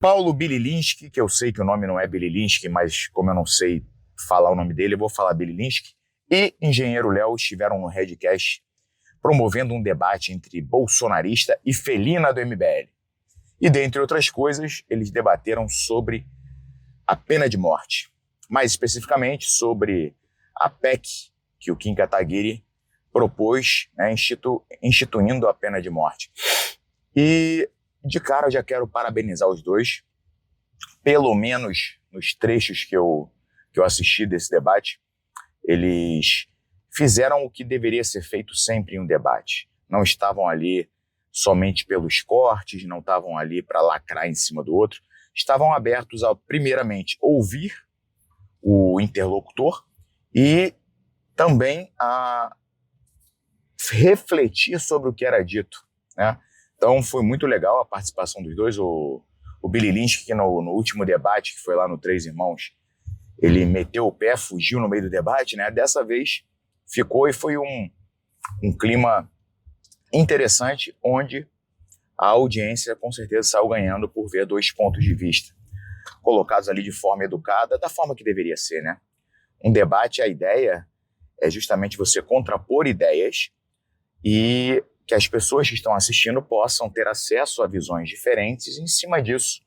Paulo Bililinski, que eu sei que o nome não é Bililinski, mas como eu não sei falar o nome dele, eu vou falar Bililinski, e Engenheiro Léo estiveram no Redcast promovendo um debate entre bolsonarista e felina do MBL. E, dentre outras coisas, eles debateram sobre a pena de morte. Mais especificamente, sobre a PEC que o Kim Kataguiri propôs, né, instituindo a pena de morte. E, de cara, eu já quero parabenizar os dois, pelo menos nos trechos que eu assisti desse debate, eles fizeram o que deveria ser feito sempre em um debate. Não estavam ali somente pelos cortes, não estavam ali para lacrar em cima do outro, estavam abertos a, primeiramente, ouvir o interlocutor e também a refletir sobre o que era dito, né? Então foi muito legal a participação dos dois. O Bililinski, que no último debate, que foi lá no Três Irmãos, ele meteu o pé, fugiu no meio do debate, né? Dessa vez ficou e foi um clima interessante, onde a audiência com certeza saiu ganhando por ver dois pontos de vista colocados ali de forma educada, da forma que deveria ser, né? Um debate, a ideia é justamente você contrapor ideias e que as pessoas que estão assistindo possam ter acesso a visões diferentes e, em cima disso,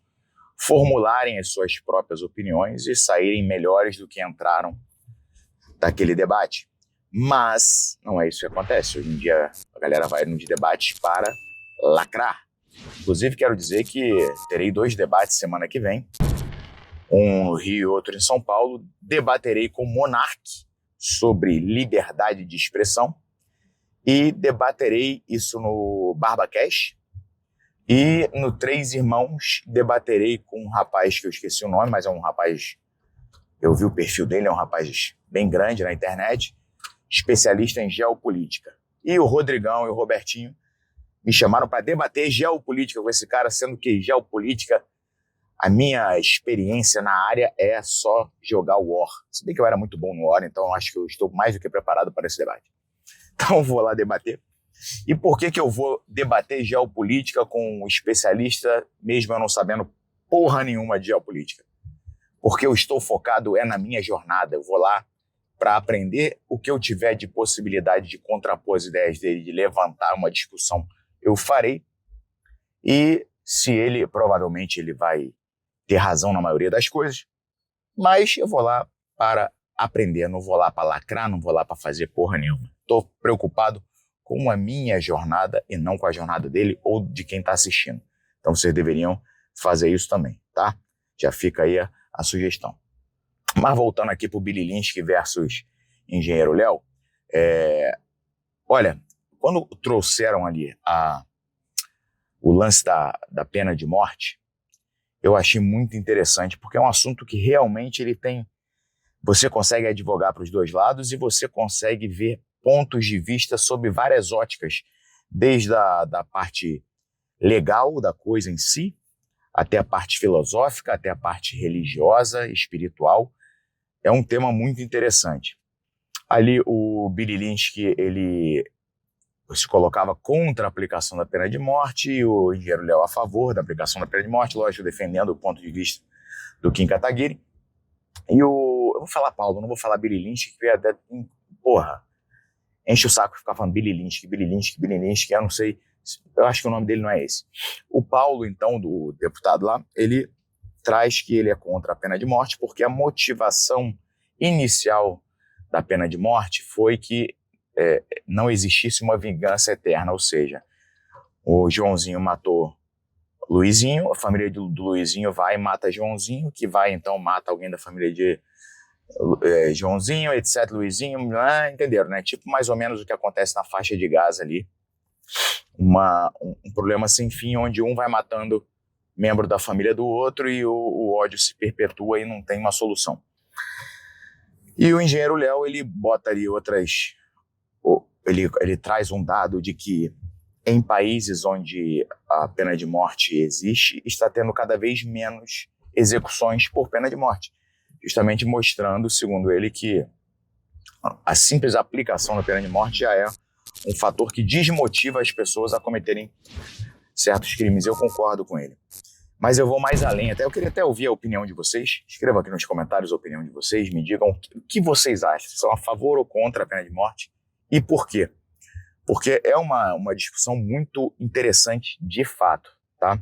formularem as suas próprias opiniões e saírem melhores do que entraram daquele debate. Mas não é isso que acontece. Hoje em dia a galera vai nos debates para lacrar. Inclusive quero dizer que terei 2 debates semana que vem, um no Rio e outro em São Paulo. Debaterei com o Monark sobre liberdade de expressão e debaterei isso no BarbaCast. E no Três Irmãos debaterei com um rapaz que eu esqueci o nome, mas é um rapaz, eu vi o perfil dele, é um rapaz bem grande na internet, especialista em geopolítica. E o Rodrigão e o Robertinho me chamaram para debater geopolítica com esse cara, sendo que geopolítica, a minha experiência na área é só jogar o War. Se bem que eu era muito bom no War, então eu acho que eu estou mais do que preparado para esse debate. Então eu vou lá debater. E por que eu vou debater geopolítica com um especialista, mesmo eu não sabendo porra nenhuma de geopolítica? Porque eu estou focado na minha jornada. Eu vou lá para aprender o que eu tiver de possibilidade de contrapor as ideias dele, de levantar uma discussão, eu farei. E se ele, provavelmente ele vai ter razão na maioria das coisas, mas eu vou lá para aprender, não vou lá para lacrar, não vou lá para fazer porra nenhuma. Estou preocupado com a minha jornada e não com a jornada dele ou de quem está assistindo. Então vocês deveriam fazer isso também, tá? Já fica aí a sugestão. Mas voltando aqui para o Bililinski versus Engenheiro Léo, olha, quando trouxeram ali o lance da pena de morte, eu achei muito interessante, porque é um assunto que realmente ele tem... Você consegue advogar para os dois lados e você consegue ver pontos de vista sob várias óticas, desde a parte legal da coisa em si, até a parte filosófica, até a parte religiosa, espiritual. É um tema muito interessante. Ali o Bililinski, ele se colocava contra a aplicação da pena de morte e o Engenheiro Léo a favor da aplicação da pena de morte, lógico, defendendo o ponto de vista do Kim Kataguiri. E eu vou falar Paulo, não vou falar Bililinski, que até, porra, enche o saco ficar falando Bililinski, eu não sei, eu acho que o nome dele não é esse. O Paulo, então, do deputado lá, ele traz que ele é contra a pena de morte porque a motivação inicial da pena de morte foi que não existisse uma vingança eterna, ou seja, o Joãozinho matou Luizinho, a família do Luizinho vai e mata Joãozinho, que vai então mata alguém da família de Joãozinho, etc, Luizinho, entenderam, né? Tipo mais ou menos o que acontece na faixa de Gaza ali, um problema sem fim, onde um vai matando membro da família do outro e o ódio se perpetua e não tem uma solução. E o Engenheiro Léo, ele bota ali ele traz um dado de que em países onde a pena de morte existe, está tendo cada vez menos execuções por pena de morte, justamente mostrando, segundo ele, que a simples aplicação da pena de morte já é um fator que desmotiva as pessoas a cometerem certos crimes. Eu concordo com ele. Mas eu vou mais além, eu queria até ouvir a opinião de vocês. Escrevam aqui nos comentários a opinião de vocês, me digam o que vocês acham, se são a favor ou contra a pena de morte e por quê. Porque é uma discussão muito interessante de fato, tá?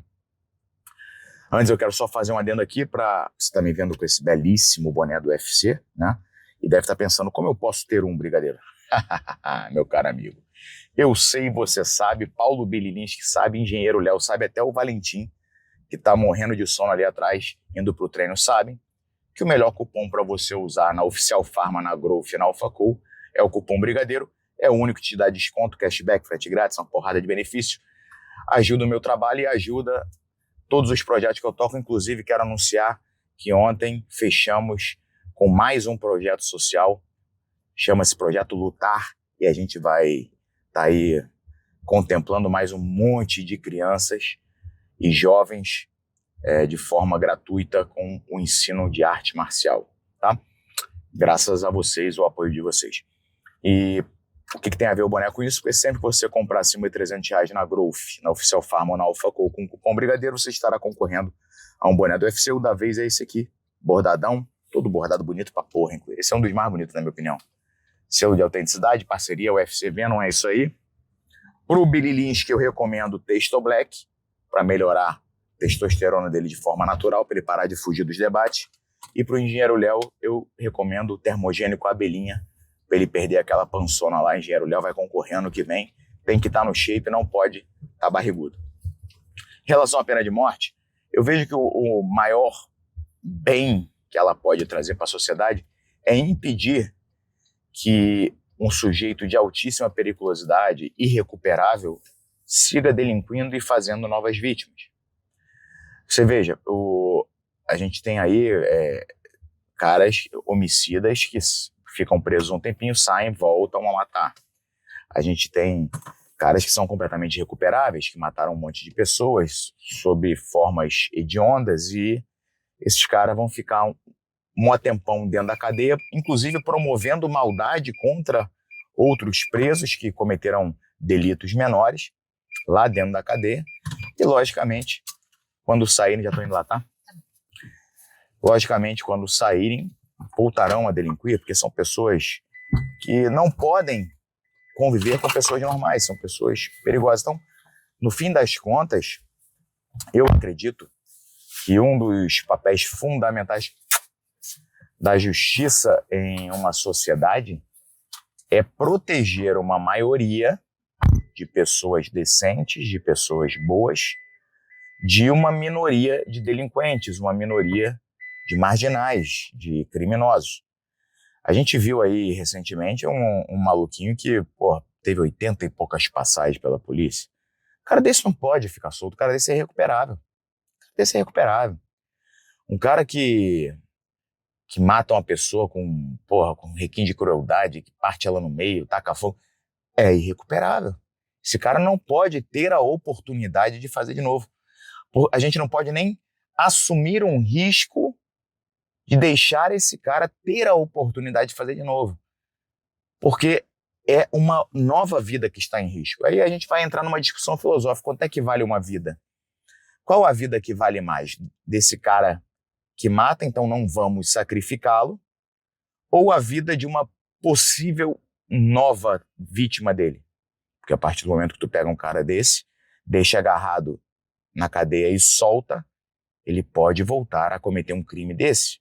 Antes eu quero só fazer um adendo aqui para você estar me vendo com esse belíssimo boné do UFC, né? E deve estar pensando, como eu posso ter um, brigadeiro? Meu caro amigo, eu sei, você sabe, Paulo Bililins que sabe, Engenheiro Léo sabe, até o Valentim, que está morrendo de sono ali atrás, indo para o treino, sabem que o melhor cupom para você usar na Oficial Pharma, na Growth e na AlphaCo é o cupom Brigadeiro. É o único que te dá desconto, cashback, frete grátis, uma porrada de benefícios. Ajuda o meu trabalho e ajuda todos os projetos que eu toco. Inclusive, quero anunciar que ontem fechamos com mais um projeto social. Chama-se Projeto Lutar. E a gente vai estar aí contemplando mais um monte de crianças e jovens de forma gratuita com o ensino de arte marcial, tá? Graças a vocês, o apoio de vocês. E o que tem a ver o boné com isso? Porque sempre que você comprar acima de R$300 na Growth, na Oficial Pharma ou na AlphaCo com o cupom Brigadeiro, você estará concorrendo a um boné do UFC. O da vez é esse aqui, bordadão, todo bordado bonito pra porra, inclusive. Esse é um dos mais bonitos, na minha opinião. Selo de autenticidade, parceria, UFC Venom, é isso aí. Pro Bililins, que eu recomendo Testo Black, para melhorar a testosterona dele de forma natural, para ele parar de fugir dos debates. E pro Engenheiro Léo, eu recomendo o Termogênico Abelhinha, para ele perder aquela pançona lá. Engenheiro Léo vai concorrer ano que vem, tem que estar no shape, não pode estar barrigudo. Em relação à pena de morte, eu vejo que o maior bem que ela pode trazer para a sociedade é impedir que um sujeito de altíssima periculosidade, irrecuperável, siga delinquindo e fazendo novas vítimas. Você veja, a gente tem aí caras homicidas que ficam presos um tempinho, saem, voltam a matar. A gente tem caras que são completamente recuperáveis, que mataram um monte de pessoas sob formas hediondas, e esses caras vão ficar um tempão dentro da cadeia, inclusive promovendo maldade contra outros presos que cometeram delitos menores lá dentro da cadeia. E, logicamente, quando saírem, já estou indo lá, tá? Logicamente, quando saírem, voltarão a delinquir, porque são pessoas que não podem conviver com pessoas normais, são pessoas perigosas. Então, no fim das contas, eu acredito que um dos papéis fundamentais da justiça em uma sociedade é proteger uma maioria de pessoas decentes, de pessoas boas, de uma minoria de delinquentes, uma minoria de marginais, de criminosos. A gente viu aí recentemente um maluquinho que teve 80 e poucas passagens pela polícia. O cara desse não pode ficar solto, o cara desse é irrecuperável. Um cara que mata uma pessoa com requinte de crueldade, que parte ela no meio, taca fogo, é irrecuperável. Esse cara não pode ter a oportunidade de fazer de novo. A gente não pode nem assumir um risco de deixar esse cara ter a oportunidade de fazer de novo. Porque é uma nova vida que está em risco. Aí a gente vai entrar numa discussão filosófica. Quanto é que vale uma vida? Qual a vida que vale mais? Desse cara que mata, então não vamos sacrificá-lo, ou a vida de uma possível nova vítima dele? Porque a partir do momento que tu pega um cara desse, deixa agarrado na cadeia e solta, ele pode voltar a cometer um crime desse,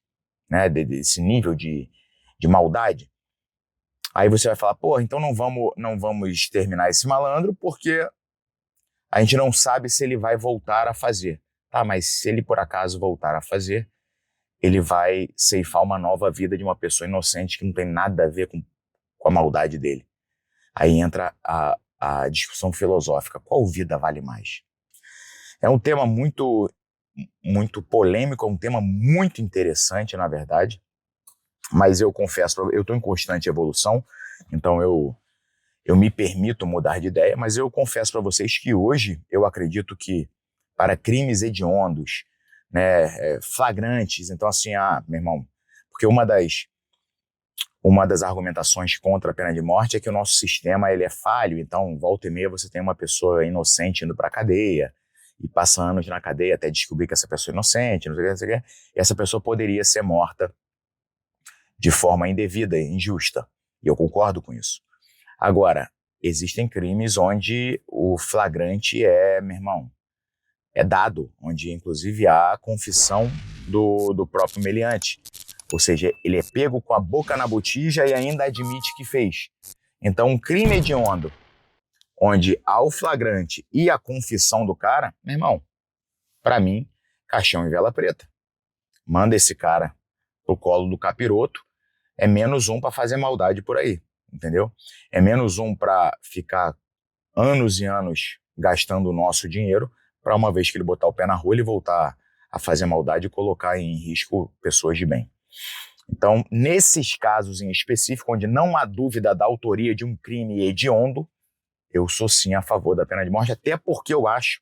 né, desse nível de maldade. Aí você vai falar, então não vamos exterminar esse malandro porque a gente não sabe se ele vai voltar a fazer. Tá, mas se ele por acaso voltar a fazer, ele vai ceifar uma nova vida de uma pessoa inocente que não tem nada a ver com a maldade dele. Aí entra a discussão filosófica. Qual vida vale mais? É um tema muito, muito polêmico, é um tema muito interessante, na verdade, mas eu confesso, eu estou em constante evolução, então eu me permito mudar de ideia, mas eu confesso para vocês que hoje eu acredito que para crimes hediondos, né, flagrantes, então assim, meu irmão, porque uma das argumentações contra a pena de morte é que o nosso sistema ele é falho, então volta e meia você tem uma pessoa inocente indo para a cadeia, e passa anos na cadeia até descobrir que essa pessoa é inocente, não sei o que, não sei o que, e essa pessoa poderia ser morta de forma indevida e injusta. E eu concordo com isso. Agora, existem crimes onde o flagrante meu irmão, é dado, onde inclusive há a confissão do próprio meliante. Ou seja, ele é pego com a boca na botija e ainda admite que fez. Então, um crime hediondo, onde há o flagrante e a confissão do cara, meu irmão, para mim, caixão e vela preta. Manda esse cara pro colo do capiroto, é menos um para fazer maldade por aí, entendeu? É menos um para ficar anos e anos gastando o nosso dinheiro para uma vez que ele botar o pé na rua, ele voltar a fazer maldade e colocar em risco pessoas de bem. Então, nesses casos em específico, onde não há dúvida da autoria de um crime hediondo, eu sou sim a favor da pena de morte, até porque eu acho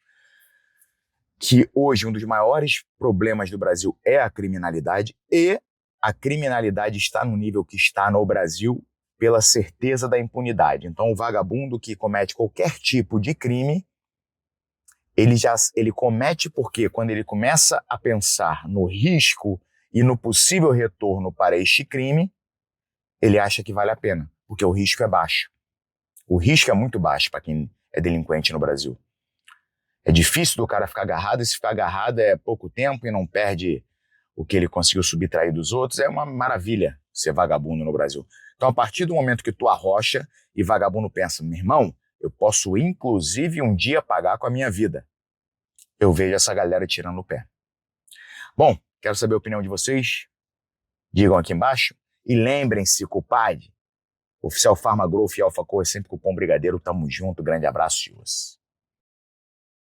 que hoje um dos maiores problemas do Brasil é a criminalidade, e a criminalidade está no nível que está no Brasil pela certeza da impunidade. Então, o vagabundo que comete qualquer tipo de crime, ele comete porque quando ele começa a pensar no risco e no possível retorno para este crime, ele acha que vale a pena, porque o risco é baixo. O risco é muito baixo para quem é delinquente no Brasil. É difícil do cara ficar agarrado, e se ficar agarrado é pouco tempo e não perde o que ele conseguiu subtrair dos outros. É uma maravilha ser vagabundo no Brasil. Então, a partir do momento que tu arrocha e vagabundo pensa, meu irmão, eu posso inclusive um dia pagar com a minha vida, eu vejo essa galera tirando o pé. Bom, quero saber a opinião de vocês. Digam aqui embaixo. E lembrem-se, culpade, Oficial Farma Growth e Alpha Cor, sempre cupom Brigadeiro. Tamo junto, grande abraço, Silas.